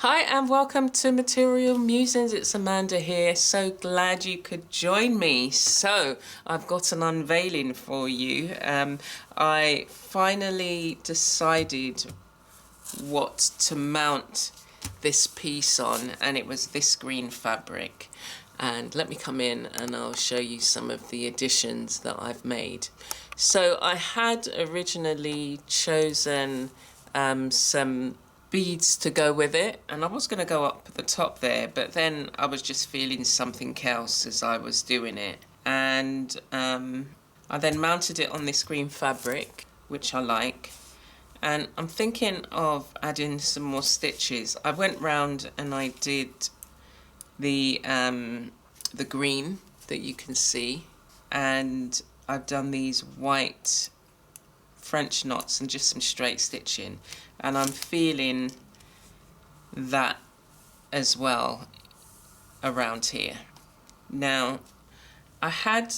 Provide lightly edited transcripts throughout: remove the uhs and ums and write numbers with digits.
Hi and welcome to Material Musings. It's Amanda here. So glad you could join me. So I've got an unveiling for you. I finally decided what to mount this piece on, and it was this green fabric. And let me come in and I'll show you some of the additions that I've made. So I had originally chosen some beads to go with it, and I was going to go up the top there, but then I was just feeling something else as I was doing it, and I then mounted it on this green fabric, which I like, and I'm thinking of adding some more stitches. I went round and I did the green that you can see, and I've done these white French knots and just some straight stitching, and I'm feeling that as well around here. Now I had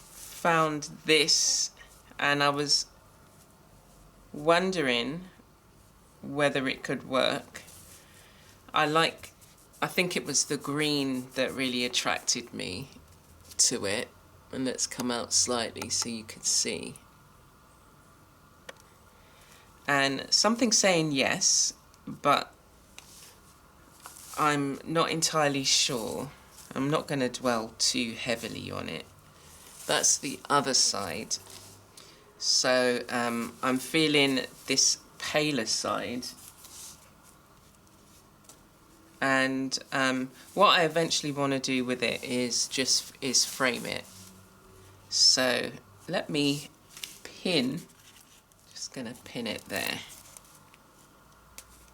found this and I was wondering whether it could work. I think it was the green that really attracted me to it. And let's come out slightly so you can see. And something's saying yes, but I'm not entirely sure. I'm not going to dwell too heavily on it. That's the other side. So I'm feeling this paler side. And what I eventually want to do with it is frame it. So let me pin, just going to pin it there.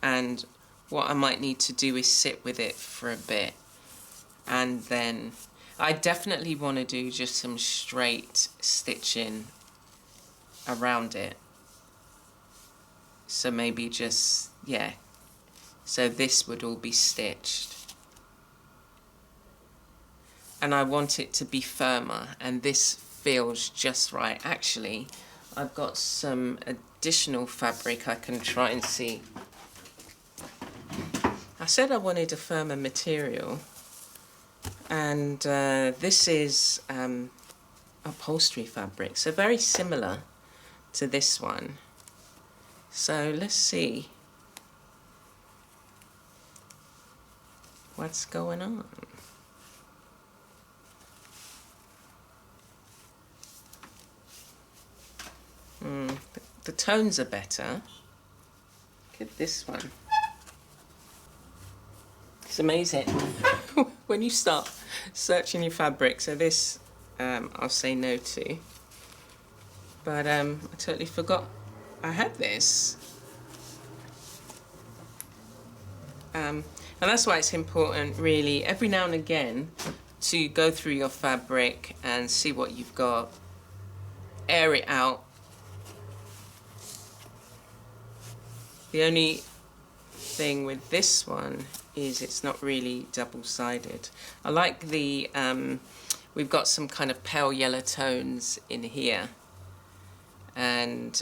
And what I might need to do is sit with it for a bit. And then I definitely want to do just some straight stitching around it. So maybe just, yeah. So this would all be stitched. And I want it to be firmer, and this feels just right. Actually, I've got some additional fabric I can try and see. I said I wanted a firmer material, and this is upholstery fabric, so very similar to this one. So let's see what's going on. The tones are better. Look at this one. It's amazing when you start searching your fabric. So this I'll say no to. But I totally forgot I had this. And that's why it's important, really, every now and again to go through your fabric and see what you've got, air it out. The only thing with this one is it's not really double-sided. I like the, we've got some kind of pale yellow tones in here. And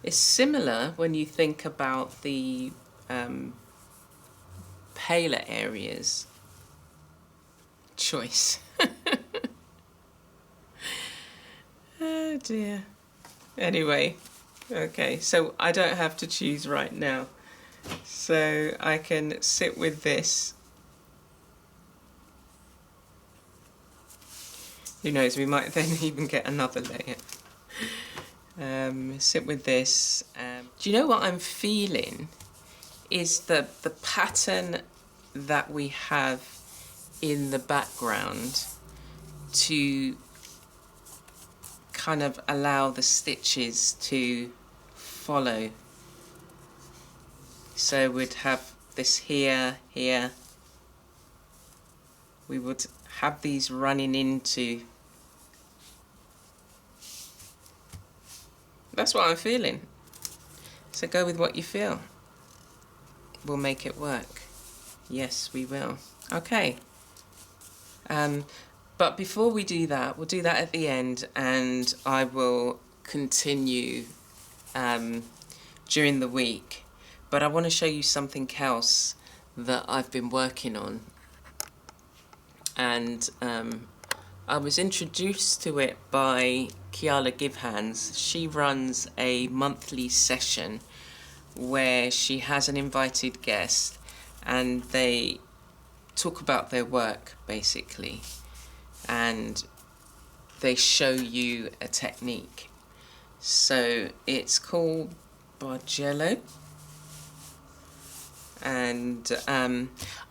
it's similar when you think about the paler areas choice. Oh dear. Anyway. Okay, so I don't have to choose right now, so I can sit with this. Who knows, we might then even get another layer. Sit with this. Do you know what I'm feeling is the pattern that we have in the background to kind of allow the stitches to follow. So we'd have this here, here. We would have these running into. That's what I'm feeling. So go with what you feel. We'll make it work. Yes, we will. Okay. But before we do that, we'll do that at the end, and I will continue during the week. But I want to show you something else that I've been working on. And I was introduced to it by Kiala Givehands. She runs a monthly session where she has an invited guest and they talk about their work, basically. And they show you a technique. So it's called Bargello. And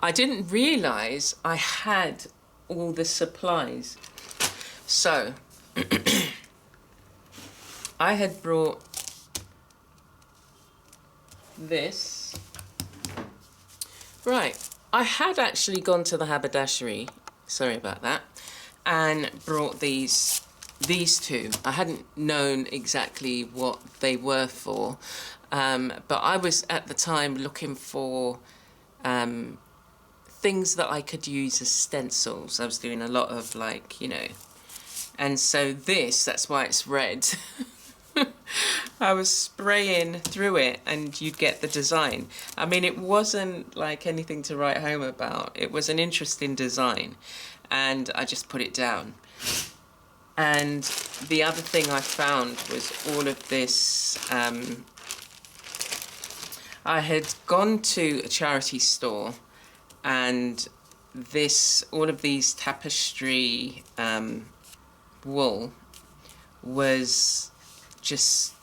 I didn't realise I had all the supplies. So I had brought this. Right, I had actually gone to the haberdashery, sorry about that, and brought these two. I hadn't known exactly what they were for, but I was at the time looking for things that I could use as stencils. I was doing a lot of, like, you know, and so that's why it's red. I was spraying through it and you'd get the design. I mean, it wasn't like anything to write home about. It was an interesting design and I just put it down. And the other thing I found was all of this. I had gone to a charity store and all of these tapestry wool was just,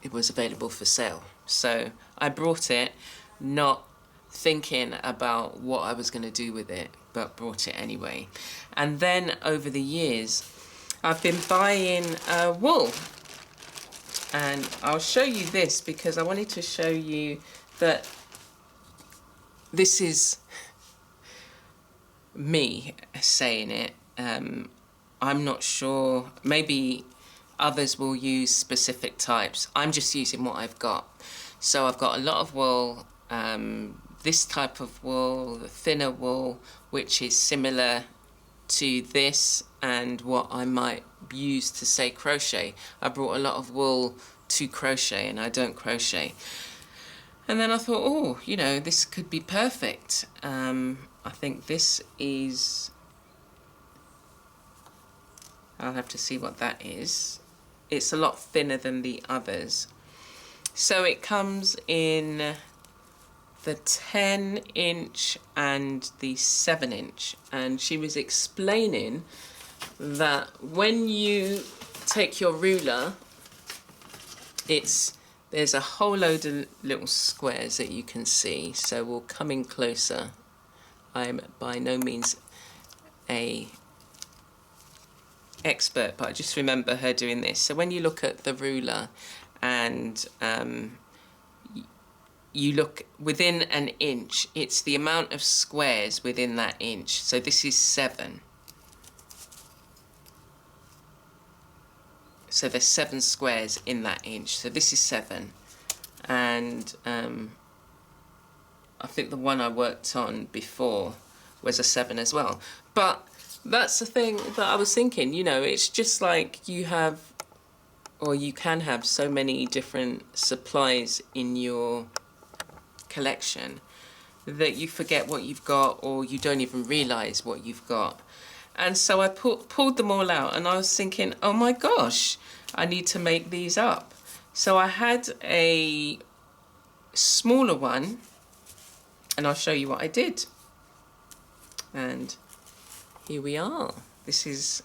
it was available for sale. So I brought it, not thinking about what I was going to do with it, but brought it anyway. And then over the years, I've been buying wool. And I'll show you this because I wanted to show you that this is me saying it. I'm not sure, maybe others will use specific types. I'm just using what I've got. So I've got a lot of wool, this type of wool, the thinner wool, which is similar to this and what I might use to say crochet. I brought a lot of wool to crochet and I don't crochet. And then I thought, oh, you know, this could be perfect. I think this is, I'll have to see what that is. It's a lot thinner than the others. So it comes in the 10-inch and the 7-inch. And she was explaining that when you take your ruler, there's a whole load of little squares that you can see. So we'll come in closer. I'm by no means a expert, but I just remember her doing this. So when you look at the ruler and you look within an inch, it's the amount of squares within that inch. So this is 7. So there's 7 squares in that inch. So this is 7. And I think the one I worked on before was a 7 as well. But that's the thing that I was thinking, you know, it's just like you have, or you can have so many different supplies in your collection that you forget what you've got or you don't even realize what you've got. And so I pulled them all out and I was thinking, oh my gosh, I need to make these up. So I had a smaller one and I'll show you what I did. And here we are. This is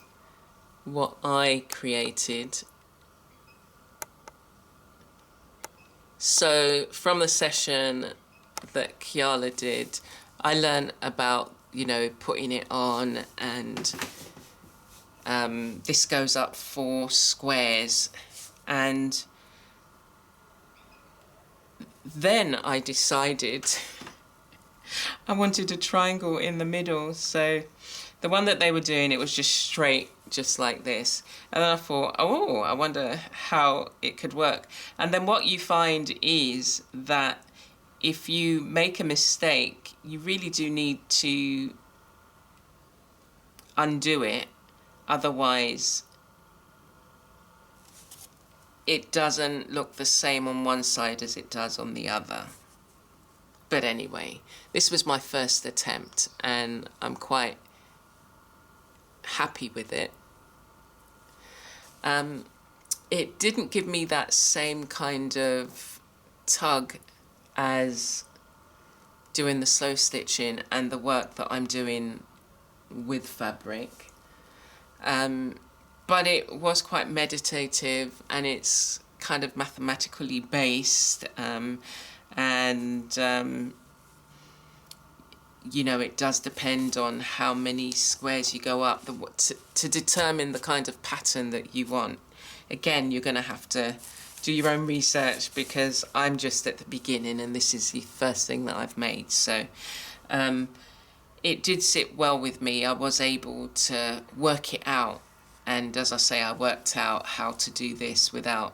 what I created. So from the session that Kiala did, I learned about, you know, putting it on, and this goes up 4 squares. And then I decided I wanted a triangle in the middle. So the one that they were doing, it was just straight, just like this. And then I thought, oh, I wonder how it could work. And then what you find is that if you make a mistake, you really do need to undo it. Otherwise, it doesn't look the same on one side as it does on the other. But anyway, this was my first attempt and I'm quite happy with it. It didn't give me that same kind of tug as doing the slow stitching and the work that I'm doing with fabric. But it was quite meditative and it's kind of mathematically based, you know, it does depend on how many squares you go up to determine the kind of pattern that you want. Again, you're going to have to do your own research because I'm just at the beginning and this is the first thing that I've made. So it did sit well with me. I was able to work it out. And as I say, I worked out how to do this without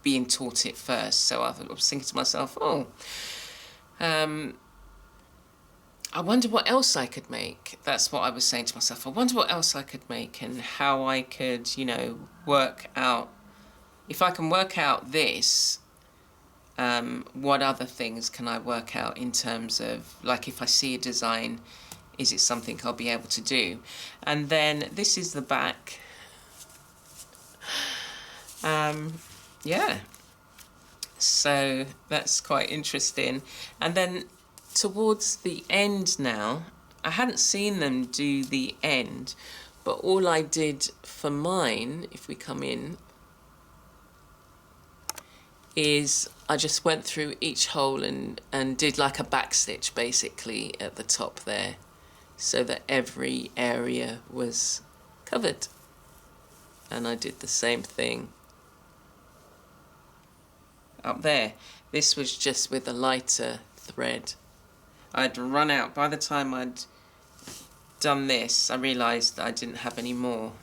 being taught it first. So I was thinking to myself, oh, I wonder what else I could make. That's what I was saying to myself. I wonder what else I could make and how I could, you know, work out. If I can work out this, what other things can I work out in terms of, like, if I see a design, is it something I'll be able to do? And then this is the back. Yeah. So that's quite interesting. And then towards the end now, I hadn't seen them do the end, but all I did for mine, if we come in, is I just went through each hole and did like a back stitch basically at the top there, so that every area was covered. And I did the same thing up there. This was just with a lighter thread. I'd run out. By the time I'd done this, I realised that I didn't have any more,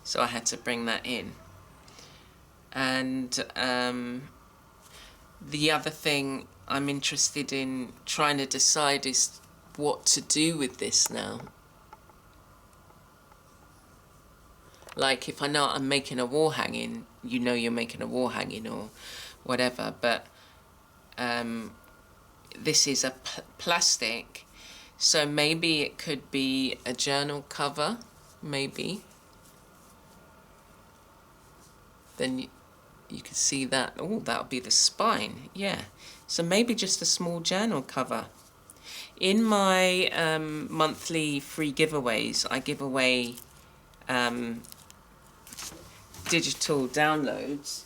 so I had to bring that in. And the other thing I'm interested in trying to decide is what to do with this now. Like, if I know I'm making a wall hanging, you know you're making a wall hanging or whatever, but this is a plastic, so maybe it could be a journal cover, maybe. Then you could see that. Oh, that would be the spine. Yeah. So maybe just a small journal cover. In my monthly free giveaways, I give away digital downloads.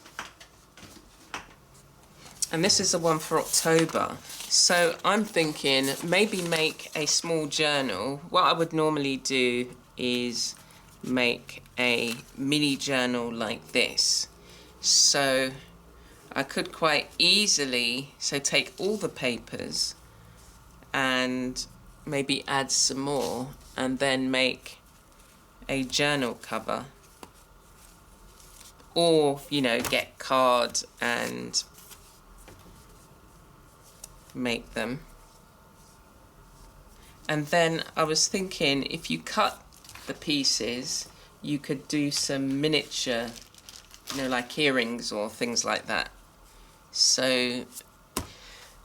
And this is the one for October. So I'm thinking maybe make a small journal. What I would normally do is make a mini journal like this. So I could quite easily, so take all the papers and maybe add some more and then make a journal cover. Or, you know, get card and make them. And then I was thinking, if you cut the pieces, you could do some miniature, you know, like earrings or things like that. So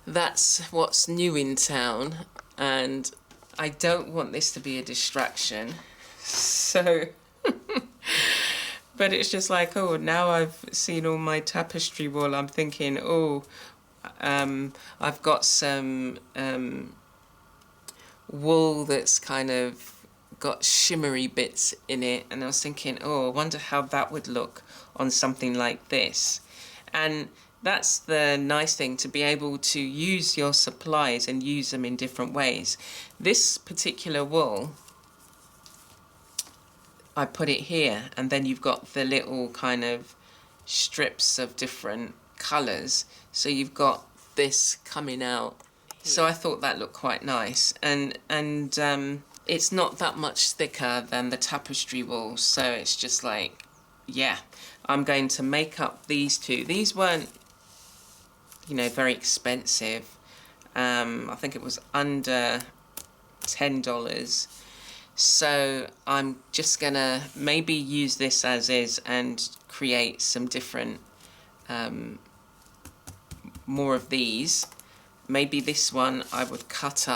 that's what's new in town, and I don't want this to be a distraction. So but it's just like, oh, now I've seen all my tapestry wall, I'm thinking, oh, I've got some wool that's kind of got shimmery bits in it, and I was thinking, oh, I wonder how that would look on something like this. And that's the nice thing, to be able to use your supplies and use them in different ways. This particular wool, I put it here, and then you've got the little kind of strips of different colours, so you've got this coming out. So I thought that looked quite nice, and it's not that much thicker than the tapestry wool, so it's just like, yeah, I'm going to make up these two. These weren't, you know, very expensive. I think it was under $10. So I'm just gonna maybe use this as is and create some different, more of these. Maybe this one I would cut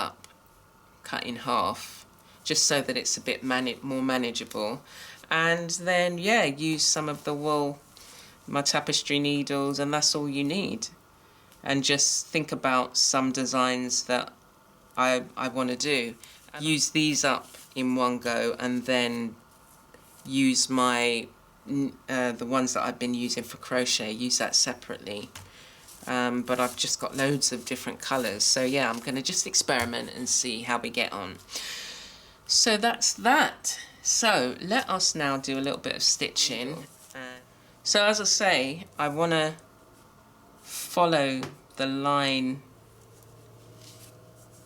in half, just so that it's a bit more manageable. And then, yeah, use some of the wool, my tapestry needles, and that's all you need. And just think about some designs that I want to do. Use these up in one go, and then use my the ones that I've been using for crochet, use that separately. But I've just got loads of different colours, so yeah, I'm going to just experiment and see how we get on. So that's that. So let us now do a little bit of stitching. So as I say, I want to follow the line.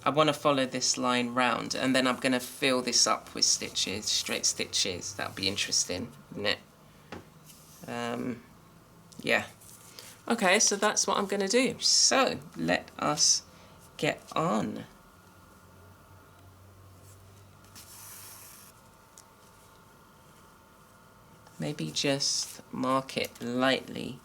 I want to follow this line round, and then I'm going to fill this up with stitches, straight stitches. That'll be interesting, wouldn't it? Yeah. Okay, so that's what I'm going to do. So let us get on. Maybe just mark it lightly.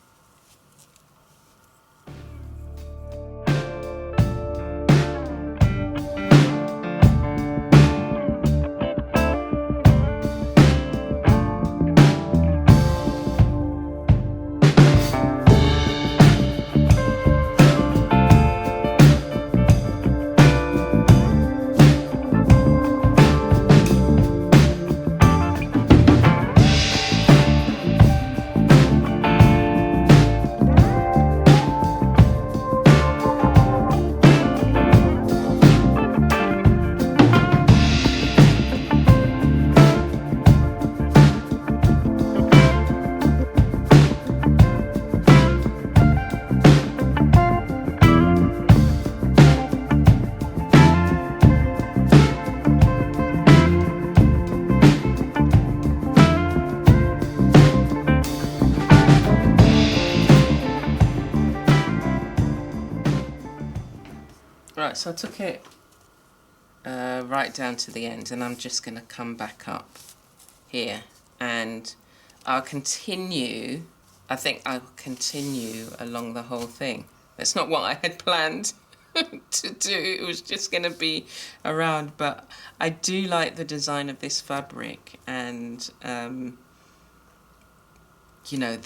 Right, so I took it right down to the end, and I'm just going to come back up here, and I'll continue. I think I'll continue along the whole thing. That's not what I had planned to do. It was just going to be around, but I do like the design of this fabric, and you know,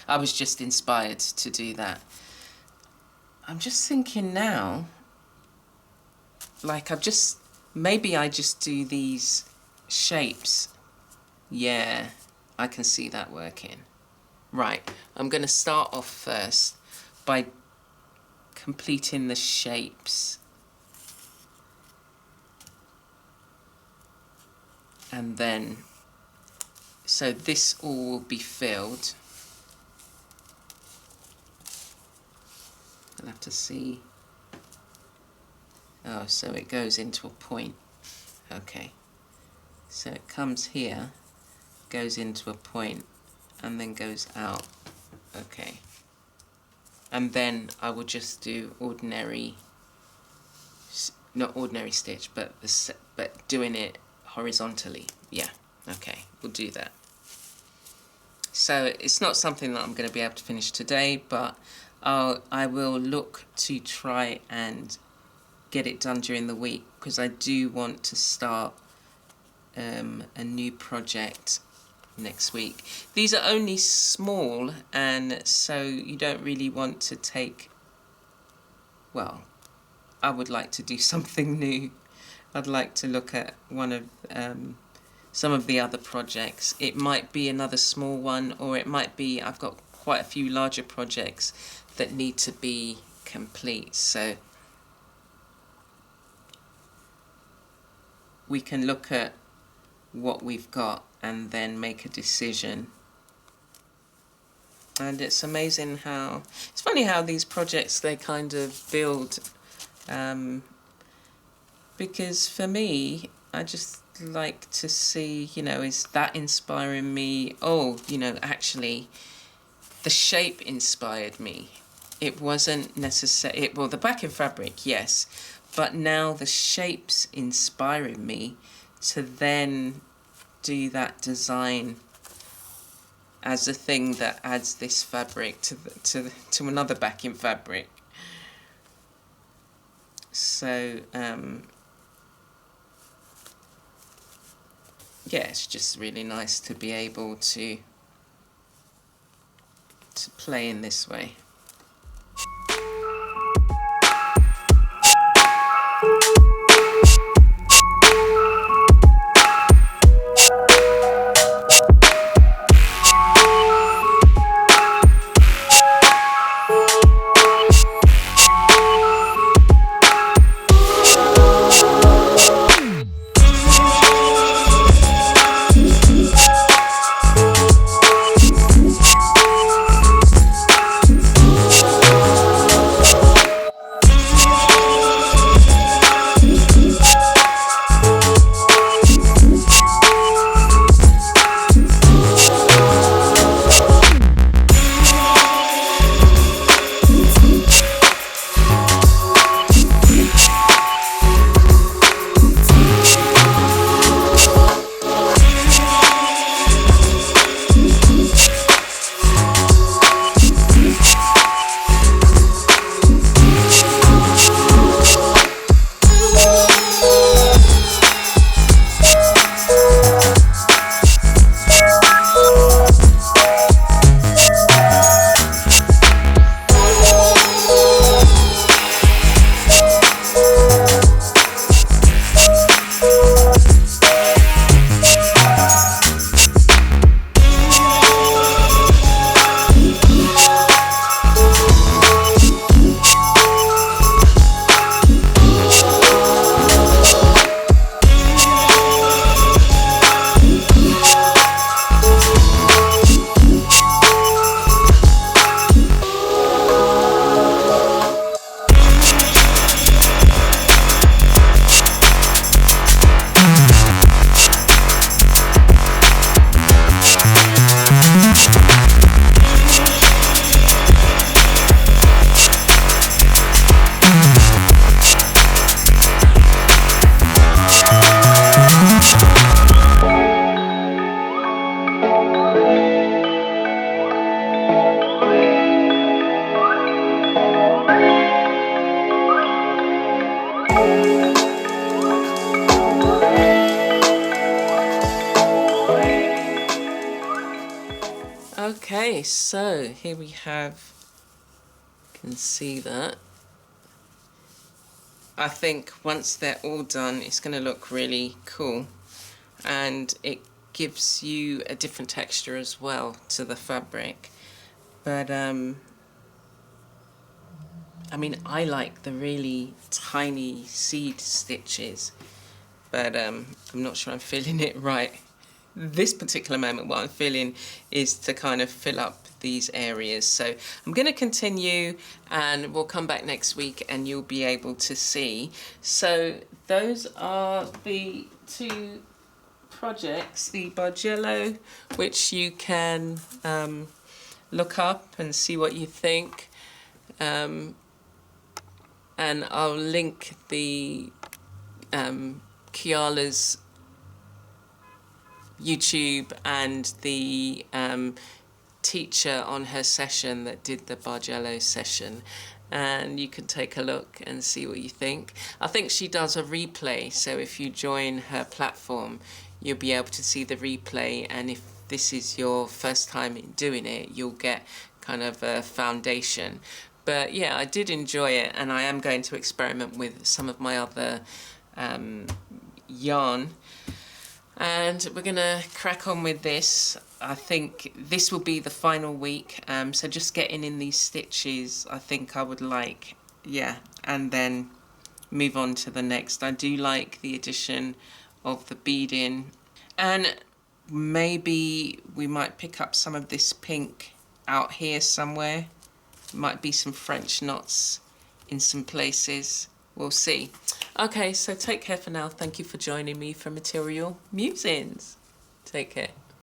I was just inspired to do that. I'm just thinking now, like maybe I just do these shapes. Yeah, I can see that working. Right, I'm going to start off first by completing the shapes. And then, so this all will be filled. I'll have to see. Oh, so it goes into a point. Okay. So it comes here, goes into a point, and then goes out. Okay. And then I will just do ordinary, not ordinary stitch, but doing it horizontally. Yeah. Okay. We'll do that. So it's not something that I'm going to be able to finish today, but I will look to try and get it done during the week, because I do want to start a new project next week. These are only small, and so you don't really want to take, well, I would like to do something new. I'd like to look at one of some of the other projects. It might be another small one, or it might be, I've got quite a few larger projects that need to be complete, so we can look at what we've got and then make a decision. And it's amazing how, it's funny how these projects, they kind of build, because for me, I just like to see, you know, is that inspiring me? Oh, you know, actually the shape inspired me. It wasn't necessary, well, the backing fabric, yes, but now the shape's inspiring me to then do that design as a thing that adds this fabric to another backing fabric. So yeah, it's just really nice to be able to play in this way. Okay, so here we have, you can see that. I think once they're all done, it's going to look really cool, and it gives you a different texture as well to the fabric. But I mean, I like the really tiny seed stitches, but I'm not sure I'm feeling it right. This particular moment, what I'm feeling is to kind of fill up these areas. So I'm going to continue, and we'll come back next week and you'll be able to see. So those are the two projects, the Bargello, which you can look up and see what you think, and I'll link the Kiala's YouTube and the teacher on her session that did the Bargello session, and you can take a look and see what you think. I think she does a replay, so if you join her platform you'll be able to see the replay, and if this is your first time in doing it, you'll get kind of a foundation. But yeah, I did enjoy it, and I am going to experiment with some of my other yarn. And we're going to crack on with this. I think this will be the final week, so just getting in these stitches I think I would like, yeah, and then move on to the next. I do like the addition of the beading, and maybe we might pick up some of this pink out here somewhere. Might be some French knots in some places. We'll see. Okay, so take care for now. Thank you for joining me for Material Musings. Take care.